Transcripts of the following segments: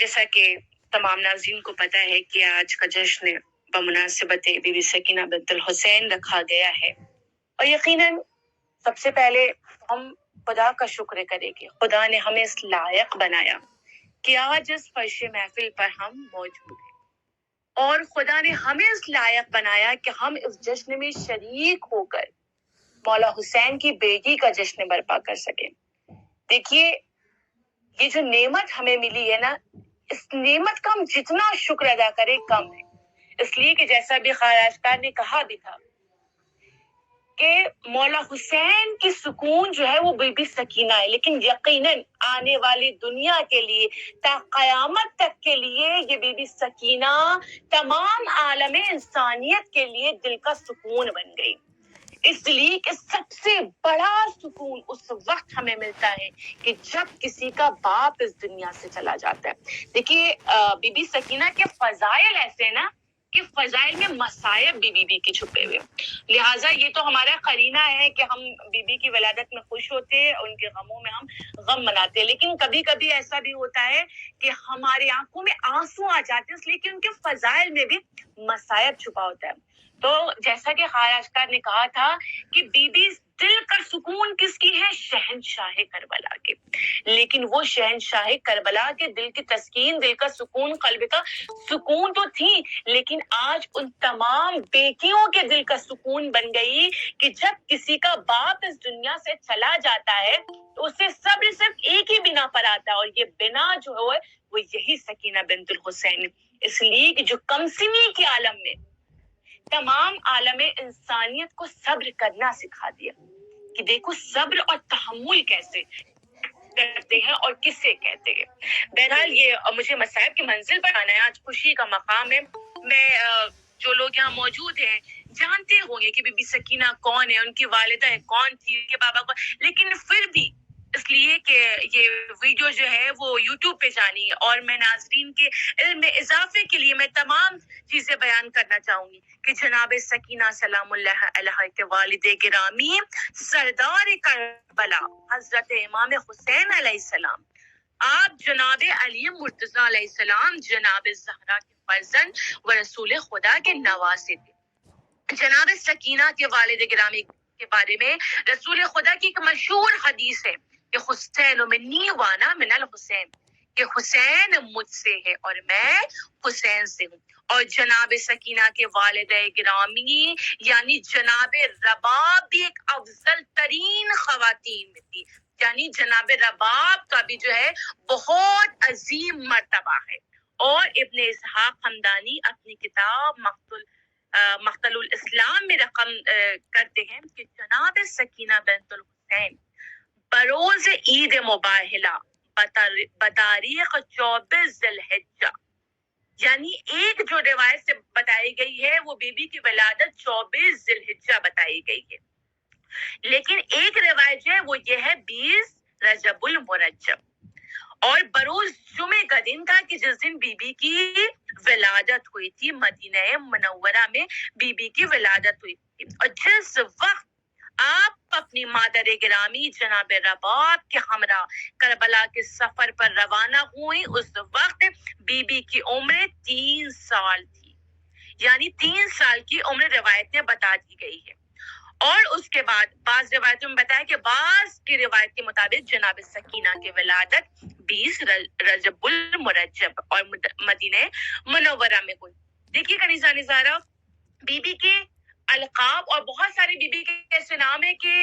جیسا کہ تمام ناظرین کو پتہ ہے کہ آج کا جشن بمناسبت بی بی سکینہ بنت الحسین رکھا گیا ہے، اور یقیناً سب سے پہلے ہم خدا کا شکر کریں کہ خدا نے ہمیں اس لائق بنایا کہ آج اس فرش محفل پر ہم موجود ہیں، اور خدا نے ہمیں اس لائق بنایا کہ ہم اس جشن میں شریک ہو کر مولا حسین کی بیٹی کا جشن برپا کر سکیں۔ دیکھیے، یہ جو نعمت ہمیں ملی ہے نا، اس نعمت کا ہم جتنا شکر ادا کریں کم ہے، اس لیے کہ جیسا بھی خواجہ نے کہا بھی تھا کہ مولا حسین کی سکون جو ہے وہ بی بی سکینہ ہے، لیکن یقیناً آنے والی دنیا کے لیے تا قیامت تک کے لیے یہ بی بی سکینہ تمام عالم انسانیت کے لیے دل کا سکون بن گئی، اس لیے کہ سب سے بڑا سکون اس وقت ہمیں ملتا ہے کہ جب کسی کا باپ اس دنیا سے چلا جاتا ہے۔ دیکھیے، بی بی سکینہ کے فضائل ایسے نا کہ فضائل میں مصائب بی بی کے چھپے ہوئے، لہٰذا یہ تو ہمارا قرینہ ہے کہ ہم بی کی ولادت میں خوش ہوتے ہیں، ان کے غموں میں ہم غم مناتے ہیں، لیکن کبھی کبھی ایسا بھی ہوتا ہے کہ ہماری آنکھوں میں آنسو آ جاتے ہیں، اس لیے کہ ان کے فضائل میں بھی مصائب چھپا ہوتا ہے۔ تو جیسا کہ خواجہ نے کہا تھا کہ بی بی دل کا سکون کس کی ہے؟ شہنشاہ کربلا کے، لیکن وہ شہنشاہ کربلا کے دل کی تسکین، دل کا سکون، قلب کا سکون تو تھی، لیکن آج ان تمام بیٹیوں کے دل کا سکون بن گئی کہ جب کسی کا باپ اس دنیا سے چلا جاتا ہے تو اسے صبر صرف ایک ہی بنا پر آتا ہے، اور یہ بنا جو ہے وہ یہی سکینہ بنت الحسین، اس لیے کہ جو کمسنی کے عالم میں تمام عالم انسانیت کو صبر کرنا سکھا دیا کہ دیکھو صبر اور تحمل کیسے کرتے ہیں اور کس سے کہتے ہیں۔ بہرحال یہ مجھے مصائب کی منزل پر آنا ہے، آج خوشی کا مقام ہے۔ میں جو لوگ یہاں موجود ہیں جانتے ہوں گے کہ بی بی سکینہ کون ہے، ان کی والدہ کون تھی، ان کے بابا کون، لیکن پھر بھی اس لیے کہ یہ ویڈیو جو ہے وہ یوٹیوب پہ جانی ہے، اور میں ناظرین کے علم میں اضافے کے لیے میں تمام چیزیں بیان کرنا چاہوں گی کہ جناب سکینہ سلام اللہ علیہ کے والد گرامی سردار کربلا حضرت امام حسین علیہ السلام، آپ جناب علی مرتضیٰ علیہ السلام، جناب زہرا کے فرزند و رسول خدا کے نواسے تھے۔ جناب سکینہ کے والد گرامی کے بارے میں رسول خدا کی ایک مشہور حدیث ہے کہ حسین منی وانا من الحسین، کہ حسین مجھ سے ہے اور میں حسین سے ہوں۔ اور جناب سکینہ کے والد گرامی یعنی جناب رباب بھی ایک افضل ترین خواتین میں تھی، یعنی جناب رباب کا بھی جو ہے بہت عظیم مرتبہ ہے۔ اور ابن اسحاق حمدانی اپنی کتاب مقتل الاسلام میں رقم کرتے ہیں کہ جناب سکینہ بنت الحسین بروز عید مباہلہ بتاریخ 24 ذی الحجہ، یعنی ایک جو روایت سے بتائی گئی ہے وہ بی بی کی ولادت 24 ذی الحجہ بتائی گئی ہے، لیکن ایک روایت جو ہے وہ یہ ہے 20 رجب المرجب، اور بروز جمعے کا دن تھا کہ جس دن بی بی کی ولادت ہوئی تھی، مدینہ منورہ میں بی بی کی ولادت ہوئی تھی، اور جس وقت آپ اپنی مادر گرامی جناب رباب کے ہمراہ کربلا کے سفر پر روانہ ہوئی، اس وقت بی بی کی عمر 3 سال تھی، یعنی 3 سال کی عمر روایت میں بتا دی گئی ہے۔ اور اس کے بعد بعض روایتوں میں بتایا کہ بعض کی روایت کے مطابق جناب سکینہ کی ولادت 20 رجب المرجب اور مدینہ منورہ میں ہوئی۔ دیکھیے کنیزہ نظارہ، بی بی کے القاب اور بہت سارے بی بی کے ایسے نام ہیں کہ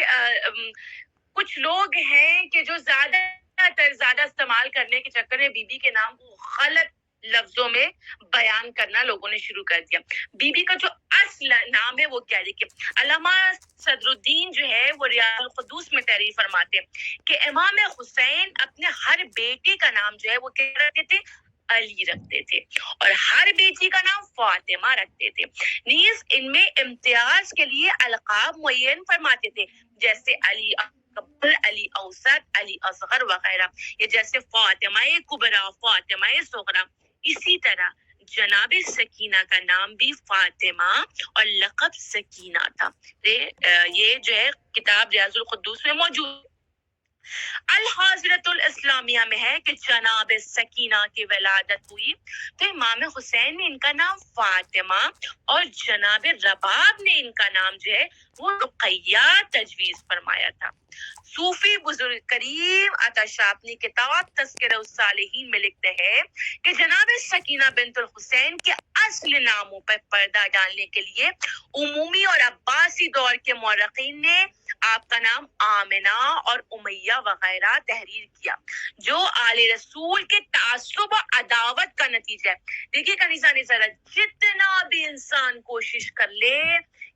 کچھ لوگ ہیں کہ جو زیادہ استعمال کرنے کے چکر میں بی بی کے نام کو غلط لفظوں میں بیان کرنا لوگوں نے شروع کر دیا۔ بی بی کا جو اصل نام ہے وہ کیا، دیکھیے علامہ صدر الدین جو ہے وہ ریاض القدوس میں تحریر فرماتے ہیں کہ امام حسین اپنے ہر بیٹے کا نام جو ہے وہ کیا رکھتے تھے؟ علی رکھتے تھے، اور ہر بیٹی کا نام فاطمہ رکھتے تھے، نیز ان میں امتیاز کے لیے القاب معین فرماتے تھے، جیسے علی اکبر، علی اوسط، علی اصغر وغیرہ، یہ جیسے فاطمہ کبریٰ، فاطمہ صغریٰ۔ اسی طرح جناب سکینہ کا نام بھی فاطمہ اور لقب سکینہ تھا۔ یہ جو ہے کتاب ریاض القدوس میں موجود۔ الحاضرۃ الاسلامیہ میں ہے کہ جناب سکینہ کی ولادت ہوئی تو امام حسین نے ان کا نام فاطمہ اور جناب رباب نے ان کا نام جو ہے وہ رقیہ تجویز فرمایا تھا۔ صوفی بزرگ کریم عطا شاہ اپنی کتاب تذکرہ الصالحین میں لکھتے ہیں کہ جناب سکینہ بنت الحسین کے اصل ناموں پر پردہ ڈالنے کے لیے عمومی اور عباسی دور کے مورخین نے آپ کا نام آمنہ اور امیہ وغیرہ تحریر کیا، جو آل رسول کے تعصب و عداوت کا نتیجہ ہے۔ دیکھیے کنیزہ ذرا جتنا بھی انسان کوشش کر لے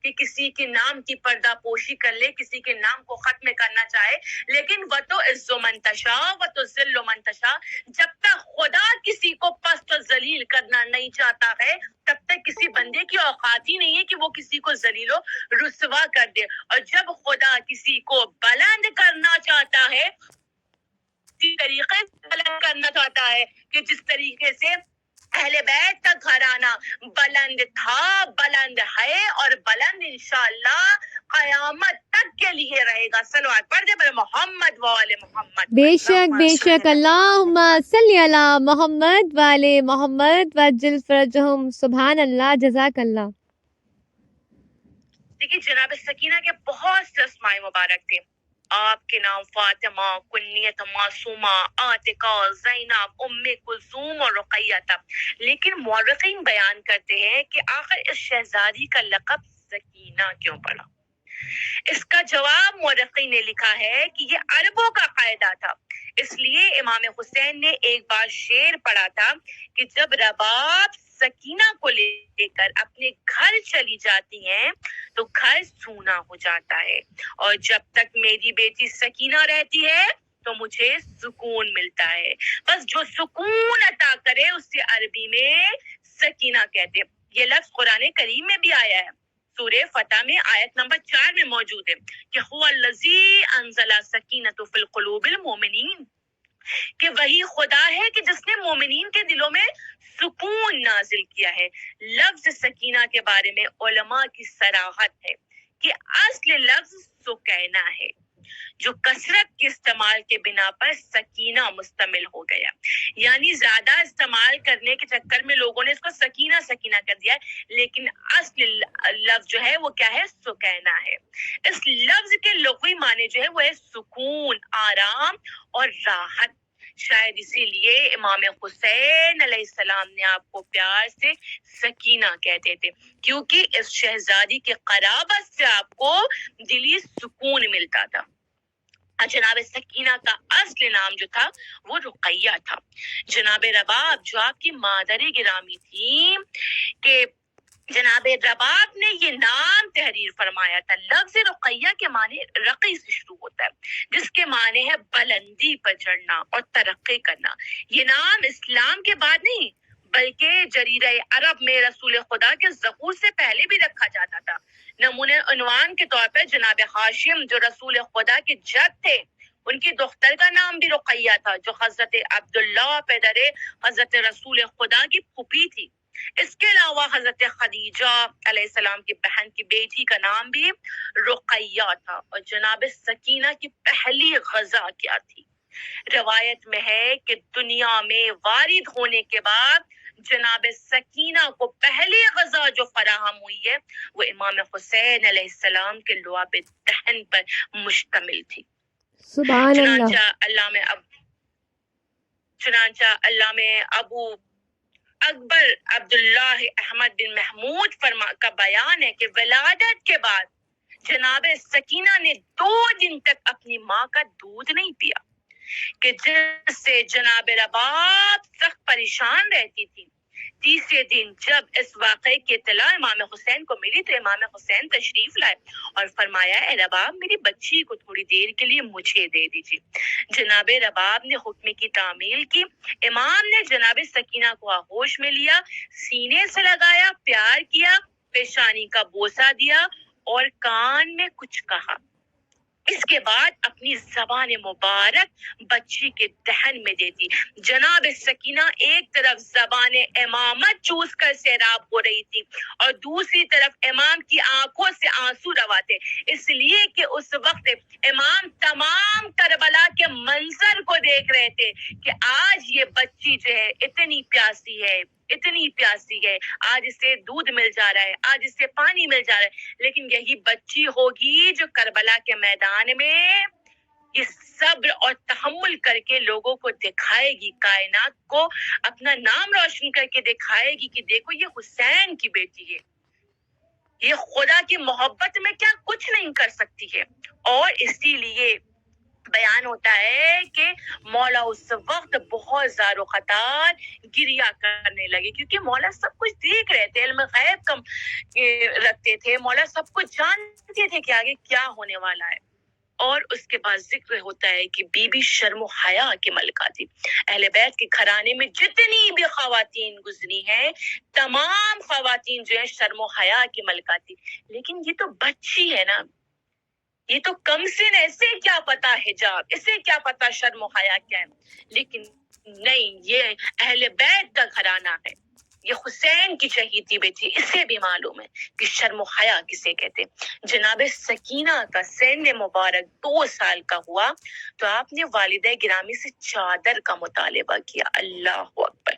کہ کسی کے نام کی پردہ پوشی کر لے، کسی کے نام کو ختم کرنا چاہے، لیکن وہ تو عز و منتشا و تو ذل و منتشا، جب تک خدا کسی کو پست و ذلیل کرنا نہیں چاہتا ہے تب تک کسی بندے کی اوقات ہی نہیں ہے کہ وہ کسی کو ذلیل و رسوا کر دے، اور جب خدا کسی کو بلند کرنا چاہتا ہے اسی طریقے سے بلند کرنا چاہتا ہے کہ جس طریقے سے اہل بیت کا گھرانہ بلند تھا، بلند ہے اور بلند انشاءاللہ قیامت تک کے لیے رہے گا۔ صلوات پڑھ دے محمد و آل محمد۔ بے شک اللہم صلی علی محمد والے محمد وجل فرجہم۔ سبحان اللہ، جزاک اللہ۔ دیکھیے جناب سکینہ کے بہت سے اسماء مبارک تھے۔ آپ کے نام فاطمہ، کنیت معصومہ، عاتقہ، زینب، ام کلثوم اور رقیہ تھا، لیکن مورخین بیان کرتے ہیں کہ آخر اس شہزادی کا لقب سکینہ کیوں پڑا؟ اس کا جواب مورخین نے لکھا ہے کہ یہ عربوں کا قاعدہ تھا، اس لیے امام حسین نے ایک بار شعر پڑھا تھا کہ جب رباب سکینہ کو لے کر اپنے گھر چلی جاتی ہیں تو گھر سونا ہو جاتا ہے، اور جب تک میری بیٹی سکینہ رہتی ہے تو مجھے سکون ملتا ہے۔ بس جو سکون عطا کرے اس سے عربی میں سکینہ کہتے ہیں۔ یہ لفظ قرآن کریم میں بھی آیا ہے، سورہ فتح میں آیت نمبر 4 میں موجود ہے کہ هو الذی انزل سکینۃ فی القلوب المؤمنین، کہ وہی خدا ہے کہ جس نے مومنین کے دلوں میں سکون نازل کیا ہے۔ لفظ سکینہ کے بارے میں علماء کی صراحت ہے کہ اصل لفظ سکینہ ہے، جو کثرت کے استعمال کے بنا پر سکینہ مستعمل ہو گیا، یعنی زیادہ استعمال کرنے کے چکر میں لوگوں نے اس کو سکینہ سکینہ کر دیا ہے، لیکن اصل لفظ جو ہے وہ کیا ہے؟ سکینہ ہے۔ اس لفظ کے لغوی معنی جو ہے وہ ہے سکون، آرام اور راحت۔ شاید اسی لیے امام حسین علیہ السلام نے آپ کو پیار سے سکینہ کہتے تھے، کیونکہ اس شہزادی کے قرابت سے آپ کو دلی سکون ملتا تھا۔ جناب سکینہ کا اصل نام جو تھا وہ رقیہ تھا۔ جناب رباب جو آپ کی مادر گرامی تھی، کہ جناب رباب نے یہ نام تحریر فرمایا تھا۔ لفظ رقیہ کے معنی رقی سے شروع ہوتا ہے، جس کے معنی ہے بلندی پر چڑھنا اور ترقی کرنا۔ یہ نام اسلام کے بعد نہیں بلکہ جریدہ عرب میں رسول خدا کے ظہور سے پہلے بھی رکھا جاتا تھا۔ نمونہ عنوان کے طور پر جناب ہاشم جو رسول خدا کے جد تھے، ان کی دختر کا نام بھی رقیہ تھا، جو حضرت عبداللہ پدر حضرت رسول خدا کی پھوپھی تھی۔ اس کے علاوہ حضرت خدیجہ علیہ السلام کی بہن کی بیٹی کا نام بھی رقیہ تھا۔ اور جناب سکینہ کی پہلی غزہ کیا تھی؟ روایت میں ہے کہ دنیا میں وارد ہونے کے بعد جناب سکینہ کو پہلی غزہ جو فراہم ہوئی ہے وہ امام حسین علیہ السلام کے لعاب دہن پر مشتمل تھی۔ سبحان اللہ۔ چنانچہ علامہ ابو اکبر عبداللہ احمد بن محمود کا بیان ہے کہ ولادت کے بعد جناب سکینہ نے 2 دن تک اپنی ماں کا دودھ نہیں پیا، کہ جس سے جناب رباب سخت پریشان رہتی تھی۔ تیسرے دن جب اس واقعے کی اطلاع امام حسین کو ملی تو امام حسین تشریف لائے اور فرمایا، اے رباب میری بچی کو تھوڑی دیر کے لیے مجھے دے دیجیے۔ جناب رباب نے حکم کی تعمیل کی۔ امام نے جناب سکینہ کو آغوش میں لیا، سینے سے لگایا، پیار کیا، پیشانی کا بوسہ دیا اور کان میں کچھ کہا۔ اس کے بعد اپنی زبان مبارک بچی کے دہن میں دیتی۔ جناب سکینہ ایک طرف زبان امامت چوس کر سیراب ہو رہی تھی اور دوسری طرف امام کی آنکھوں سے آنسو روا تھے، اس لیے کہ اس وقت امام تمام کربلا کے منظر کو دیکھ رہے تھے کہ آج یہ بچی جو ہے اتنی پیاسی ہے، اتنی پیاسی ہے، آج اسے دودھ مل جا رہا ہے، آج اسے پانی مل جا رہا ہے، لیکن یہی بچی ہوگی جو کربلا کے میدان میں یہ صبر اور تحمل کر کے لوگوں کو دکھائے گی، کائنات کو اپنا نام روشن کر کے دکھائے گی کہ دیکھو یہ حسین کی بیٹی ہے، یہ خدا کی محبت میں کیا کچھ نہیں کر سکتی ہے۔ اور اسی لیے بیان ہوتا ہے کہ مولا اس وقت بہت زار و خطار گریا کرنے لگے، کیونکہ مولا سب کچھ دیکھ رہے تھے، علم غیب کم رکھتے تھے، مولا سب کچھ جانتے تھے کہ آگے کیا ہونے والا ہے۔ اور اس کے بعد ذکر ہوتا ہے کہ بی بی شرم و حیا کی ملکہ تھی۔ اہل بیت کے گھرانے میں جتنی بھی خواتین گزری ہیں، تمام خواتین جو ہے شرم و حیا کی ملکہ تھی، لیکن یہ تو بچی ہے نا، یہ تو کم سن ہے، اسے کیا پتا حجاب، اسے کیا پتا شرم و حیا کیا ہے، لیکن نہیں، یہ اہل بیت کا گھرانہ ہے، یہ حسین کی چہیتی بیٹی، اسے بھی معلوم ہے کہ شرم و حیا کسے کہتے ہیں۔ جناب سکینہ کا سن مبارک 2 سال کا ہوا تو آپ نے والدہ گرامی سے چادر کا مطالبہ کیا۔ اللہ اکبر!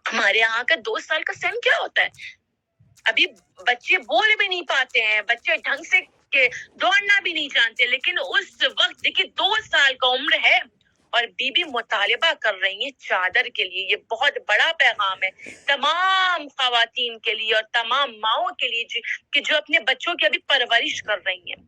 ہمارے یہاں کا 2 سال کا سن کیا ہوتا ہے؟ ابھی بچے بول بھی نہیں پاتے ہیں، بچے ڈھنگ سے کہ دوڑنا بھی نہیں جانتے، لیکن اس وقت دیکھیے 2 سال کا عمر ہے اور بی بی مطالبہ کر رہی ہیں چادر کے لیے۔ یہ بہت بڑا پیغام ہے تمام خواتین کے لیے اور تمام ماؤں کے لیے کہ جو اپنے بچوں کی ابھی پرورش کر رہی ہیں،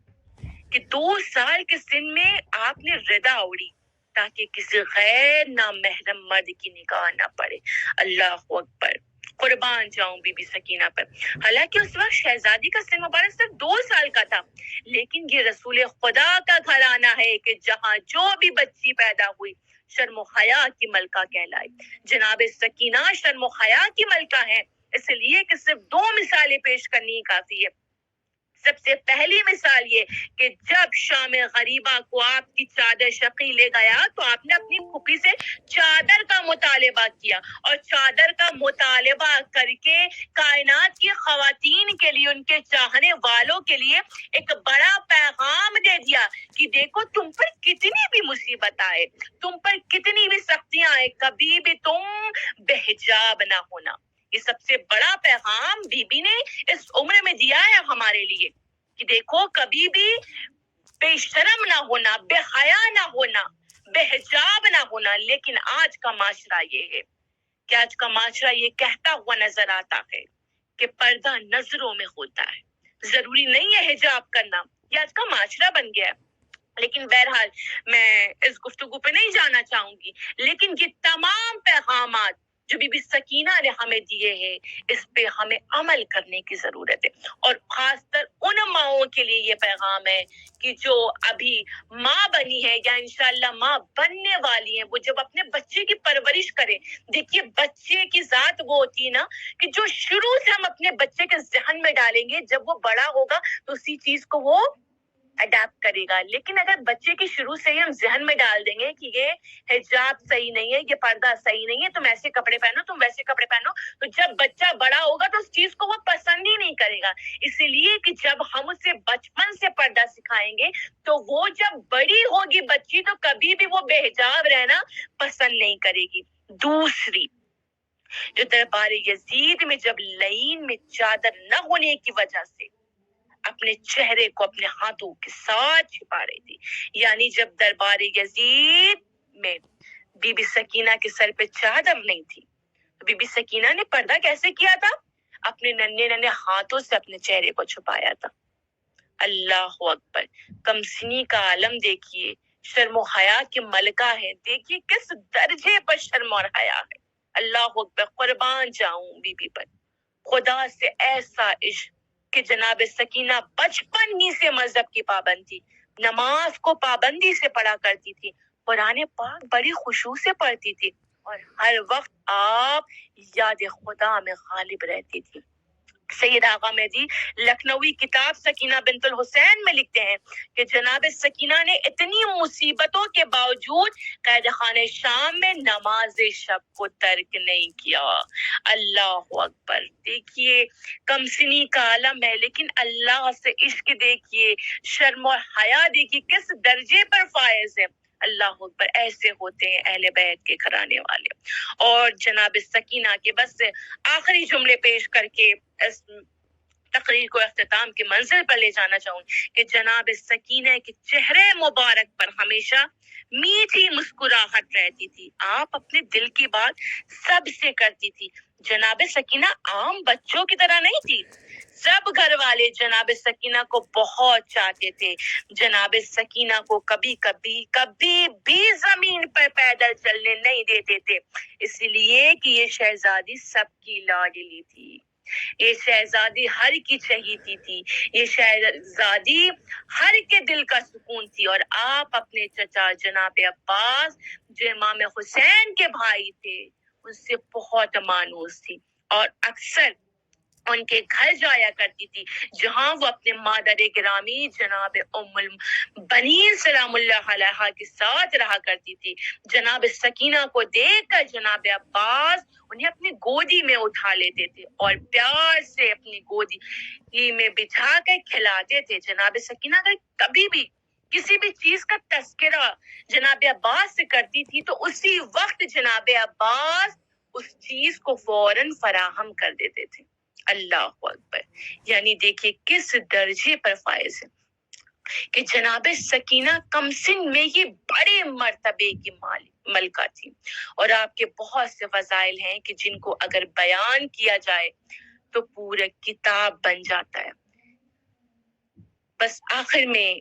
کہ 2 سال کے سن میں آپ نے ردا اڑی تاکہ کسی غیر نامحرم مرد کی نگاہ نہ پڑے۔ اللہ اکبر! قربان جاؤں بی بی سکینہ پر۔ حالانکہ اس وقت شہزادی کا سن مبارک صرف 2 سال کا تھا، لیکن یہ رسول خدا کا گھرانہ ہے کہ جہاں جو بھی بچی پیدا ہوئی شرم و حیا کی ملکہ کہلائی۔ جناب سکینہ شرم و حیا کی ملکہ ہیں، اس لیے کہ صرف 2 مثالیں پیش کرنی کافی ہے۔ سب سے پہلی مثال یہ کہ جب شام غریبہ کو آپ کی چادر شقی لے گیا تو آپ نے اپنی پھوپھی سے چادر کا مطالبہ کیا اور چادر کا مطالبہ کر کے کائنات کی خواتین کے لیے، ان کے چاہنے والوں کے لیے ایک بڑا پیغام دے دیا کہ دیکھو تم پر کتنی بھی مصیبت آئے، تم پر کتنی بھی سختیاں آئے، کبھی بھی تم بے حجاب نہ ہونا۔ یہ سب سے بڑا پیغام بی بی نے اس عمر میں دیا ہے ہمارے لیے کہ دیکھو کبھی بھی بے شرم نہ ہونا، بے حیا نہ ہونا، بے حجاب نہ ہونا۔ لیکن آج کا معاشرہ یہ ہے کہ آج کا معاشرہ یہ کہتا ہوا نظر آتا ہے کہ پردہ نظروں میں ہوتا ہے، ضروری نہیں ہے حجاب کرنا، یہ آج کا معاشرہ بن گیا ہے۔ لیکن بہرحال میں اس گفتگو پہ نہیں جانا چاہوں گی، لیکن یہ تمام پیغامات جو بی بی سکینہ نے ہمیں دیے ہیں، اس پہ ہمیں عمل کرنے کی ضرورت ہے۔ اور خاص کر ان ماؤں کے لیے یہ پیغام ہے کہ جو ابھی ماں بنی ہے یا انشاءاللہ ماں بننے والی ہیں، وہ جب اپنے بچے کی پرورش کریں، دیکھیے بچے کی ذات وہ ہوتی ہے نا کہ جو شروع سے ہم اپنے بچے کے ذہن میں ڈالیں گے، جب وہ بڑا ہوگا تو اسی چیز کو وہ اڈاپٹ کرے گا۔ لیکن اگر بچے کی شروع سے ہی ہم ذہن میں ڈال دیں گے کہ یہ حجاب صحیح نہیں ہے، یہ پردہ صحیح نہیں ہے، تم ایسے کپڑے پہنو، تم ویسے کپڑے پہنو، تو جب بچہ بڑا ہوگا تو اس چیز کو وہ پسند ہی نہیں کرے گا۔ اسی لیے کہ جب ہم اسے بچپن سے پردہ سکھائیں گے تو وہ جب بڑی ہوگی بچی تو کبھی بھی وہ بے حجاب رہنا پسند نہیں کرے گی۔ دوسری جو دربار یزید میں جب لعین میں چادر نہ ہونے کی وجہ سے اپنے چہرے کو اپنے ہاتھوں کے ساتھ چھپا رہی تھی، یعنی جب دربار یزید میں بی بی سکینہ کے سر پہ چادر نہیں تھی تو بی بی سکینہ نے پردہ کیسے کیا تھا؟ اپنے ننھے ننھے ہاتھوں سے اپنے چہرے کو چھپایا تھا۔ اللہ اکبر! کمسنی کا عالم دیکھیے، شرم و حیا کی ملکہ ہے، دیکھیے کس درجے پر شرم اور حیا ہے۔ اللہ اکبر! قربان جاؤں بی بی پر۔ خدا سے ایسا عشق کہ جناب سکینہ بچپن ہی سے مذہب کی پابند تھی، نماز کو پابندی سے پڑھا کرتی تھی، قرآن پاک بڑی خشوع سے پڑھتی تھی اور ہر وقت آپ یاد خدا میں غالب رہتی تھی۔ سید آغا مہدی لکھنوی کتاب سکینہ بنت الحسین میں لکھتے ہیں کہ جناب سکینہ نے اتنی مصیبتوں کے باوجود قید خانہ شام میں نماز شب کو ترک نہیں کیا۔ اللہ اکبر! دیکھیے کم سنی کا عالم ہے، لیکن اللہ سے عشق دیکھیے، شرم اور حیا دیکھیے کس درجے پر فائز ہے۔ اللہ اکبر! ایسے ہوتے ہیں اہل بیت کے گھرانے والے۔ اور جناب سکینہ کے بس آخری جملے پیش کر کے اس تقریر کو اختتام کی منزل پر لے جانا چاہوں کہ جناب سکینہ کے چہرے مبارک پر ہمیشہ میٹھی مسکراہٹ رہتی تھی۔ آپ اپنے دل کی بات سب سے کرتی تھی۔ جناب سکینہ عام بچوں کی طرح نہیں تھی۔ سب گھر والے جناب سکینہ کو بہت چاہتے تھے۔ جناب سکینہ کو کبھی بھی زمین پر پیدل چلنے نہیں دیتے تھے، اس لیے کہ یہ شہزادی سب کی لاڈلی تھی۔ یہ شہزادی ہر کی چہیتی تھی۔ یہ شہزادی ہر کے دل کا سکون تھی۔ اور آپ اپنے چچا جناب عباس جو امام حسین کے بھائی تھے ان سے بہت مانوس تھی اور اکثر ان کے گھر جایا کرتی تھی، جہاں وہ اپنے مادر گرامی جناب ام البنین سلام اللہ علیہا کے ساتھ رہا کرتی تھی۔ جناب سکینہ کو دیکھ کر جناب عباس انہیں اپنی گودی میں اٹھا لیتے تھے اور پیار سے اپنی گودی میں بٹھا کر کھلاتے تھے۔ جناب سکینہ اگر کبھی بھی کسی بھی چیز کا تذکرہ جناب عباس سے کرتی تھی تو اسی وقت جناب عباس اس چیز کو فوراً فراہم کر دیتے تھے۔ اللہ اکبر! یعنی دیکھیے کس درجے پر فائز ہے کہ جناب سکینہ کم سن میں ہی بڑے مرتبے کی ملکہ تھی، اور آپ کے بہت سے فضائل ہیں کہ جن کو اگر بیان کیا جائے تو پورا کتاب بن جاتا ہے۔ بس آخر میں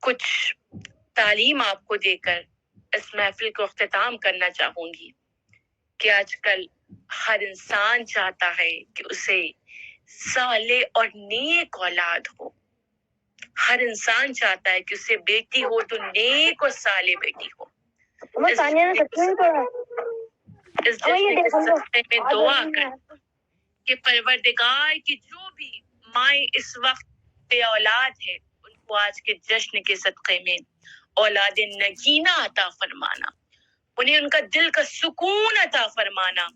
کچھ تعلیم آپ کو دے کر اس محفل کو اختتام کرنا چاہوں گی کہ آج کل ہر انسان چاہتا ہے کہ اسے صالح اور نیک اولاد ہو۔ ہر انسان چاہتا ہے کہ اسے بیٹی ہو تو نیک اور صالح بیٹی ہو۔ اس جشن کے صدقے میں دعا کر کہ پروردگار کی جو بھی مائیں اس وقت بے اولاد ہے ان کو آج کے جشن کے صدقے میں اولاد نگینہ عطا فرمانا، انہیں ان کا دل کا سکون عطا فرمانا۔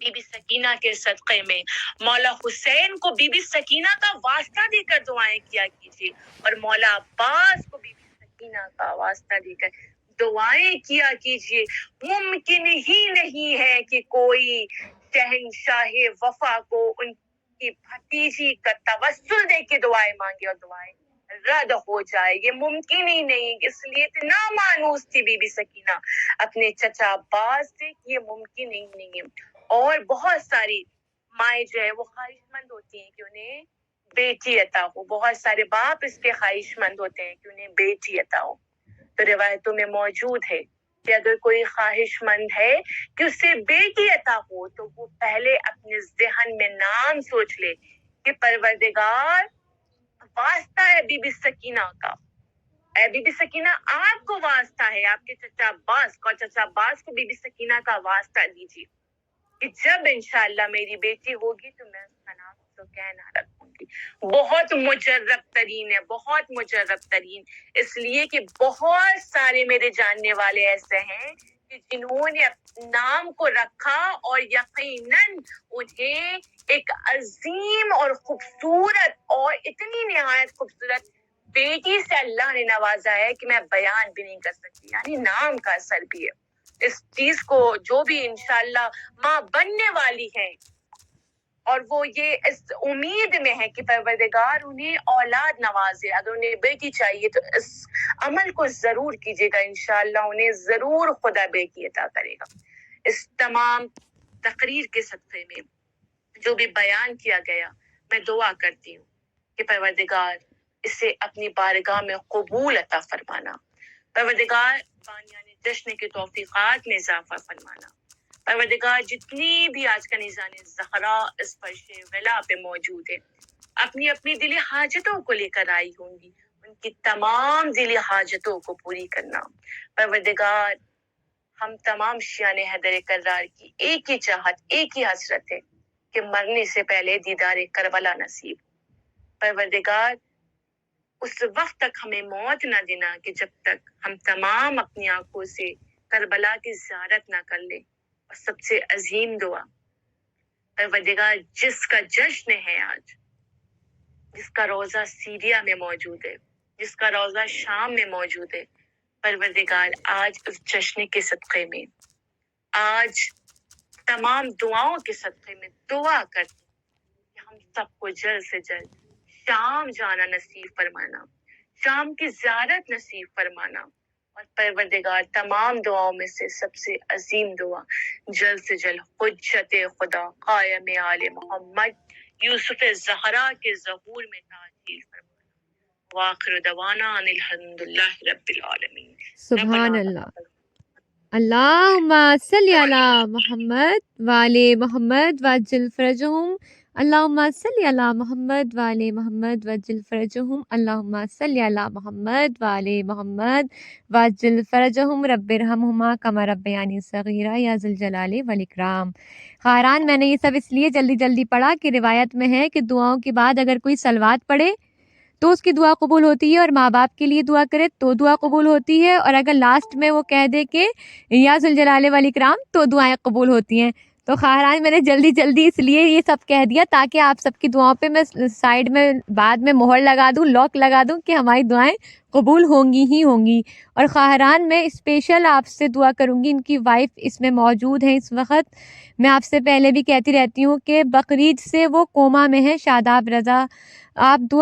بی بی سکینہ کے صدقے میں مولا حسین کو بی بی سکینہ کا واسطہ دے کر دعائیں کیا کیجیے، اور مولا عباس کو بی بی سکینہ کا واسطہ دے کر دعائیں کیا کیجیے۔ ممکن ہی نہیں ہے کہ کوئی شہنشاہ وفا کو ان کی بھتیجی کا توسل دے کے دعائیں مانگے اور دعائیں رد ہو جائے، یہ ممکن ہی نہیں۔ اس لیے اتنا مانوس تھی بی بی سکینہ اپنے چچا عباس سے کہ یہ ممکن ہی نہیں ہے۔ اور بہت ساری مائیں جو ہے وہ خواہش مند ہوتی ہیں کہ انہیں بیٹی عطا ہو، بہت سارے باپ اس کے خواہش مند ہوتے ہیں کہ انہیں بیٹی عطا ہو۔ تو روایتوں میں موجود ہے کہ اگر کوئی خواہش مند ہے کہ اسے بیٹی عطا ہو تو وہ پہلے اپنے ذہن میں نام سوچ لے کہ پروردگار واسطہ ہے بی بی سکینہ کا، اے بی بی سکینہ آپ کو واسطہ ہے آپ کے چچا عباس کا، چچا عباس کو بی بی سکینہ کا واسطہ دیجیے کہ جب انشاءاللہ میری بیٹی ہوگی تو میں اس کا نام سکینہ رکھوں گی۔ بہت مجرب ترین ہے، بہت مجرب ترین، اس لیے کہ بہت سارے میرے جاننے والے ایسے ہیں کہ جنہوں نے نام کو رکھا اور یقیناً انہیں ایک عظیم اور خوبصورت اور اتنی نہایت خوبصورت بیٹی سے اللہ نے نوازا ہے کہ میں بیان بھی نہیں کر سکتی۔ یعنی نام کا اثر بھی ہے اس چیز کو، جو بھی انشاءاللہ ماں بننے والی ہے اور وہ یہ اس امید میں ہے کہ پروردگار انہیں اولاد نوازے، اگر انہیں بیٹی چاہیے تو اس عمل کو ضرور کیجیے گا، انشاءاللہ انہیں ضرور خدا بیٹی عطا کرے گا۔ اس تمام تقریر کے صدقے میں جو بھی بیان کیا گیا میں دعا کرتی ہوں کہ پروردگار اسے اپنی بارگاہ میں قبول عطا فرمانا، پروردگار بانیان جشن کے توفیقات میں اضافہ فرمانا، پروردگار جتنی بھی آج کا نظام زہرا اس فرش ولا پہ موجود ہے اپنی اپنی دلی حاجتوں کو لے کر آئی ہوں گی، ان کی تمام دلی حاجتوں کو پوری کرنا۔ پروردگار ہم تمام شیعان حیدر کرار کی ایک ہی چاہت، ایک ہی حسرت ہے کہ مرنے سے پہلے دیدار کربلا نصیب. پروردگار اس وقت تک ہمیں موت نہ دینا کہ جب تک ہم تمام اپنی آنکھوں سے کربلا کی زیارت نہ کر لیں. اور سب سے عظیم دعا، پروردگار جس کا جشن ہے آج، جس کا روضہ سیریا میں موجود ہے، جس کا روضہ شام میں موجود ہے، پروردگار آج اس جشن کے صدقے میں، آج تمام دعاؤں کے صدقے میں دعا کرتے کہ ہم سب کو جلد سے جلد شام جانا نصیب فرمانا، شام کی زیارت نصیب فرمانا. اور پروردگار تمام دعاؤں میں سے سب سے عظیم دعا، جلد سے جلد حجت خدا قائم آل محمد یوسف زہرا کے ظہور میں تعجیل فرمانا. وآخر دعوانا ان الحمدللہ رب العالمین. سبحان اللہ. اللہم صلی علی محمد وآل محمد وعجل فرجہم. اللہم صلی علی محمد وآل محمد وعجل فرجہم. اللہم صلی علی محمد وآل محمد وعجل فرجہم. رب ارحمہما کما ربیانی صغیرہ یا ذی الجلال والاکرام. خواہران، میں نے یہ سب اس لیے جلدی جلدی پڑھا کہ روایت میں ہے کہ دعاؤں کے بعد اگر کوئی صلوات پڑھے تو اس کی دعا قبول ہوتی ہے، اور ماں باپ کے لیے دعا کرے تو دعا قبول ہوتی ہے، اور اگر لاسٹ میں وہ کہہ دے کہ یا ذو الجلال والاکرام تو دعائیں قبول ہوتی ہیں. تو خواہران، میں نے جلدی جلدی اس لیے یہ سب کہہ دیا تاکہ آپ سب کی دعاؤں پہ میں سائڈ میں بعد میں مہر لگا دوں، لاک لگا دوں کہ ہماری دعائیں قبول ہوں گی ہی ہوں گی. اور خواہران، میں اسپیشل آپ سے دعا کروں گی، ان کی وائف اس میں موجود ہیں اس وقت. میں آپ سے پہلے بھی کہتی رہتی ہوں کہ بقرعید سے وہ کوما میں ہیں، شاداب رضا. آپ دعا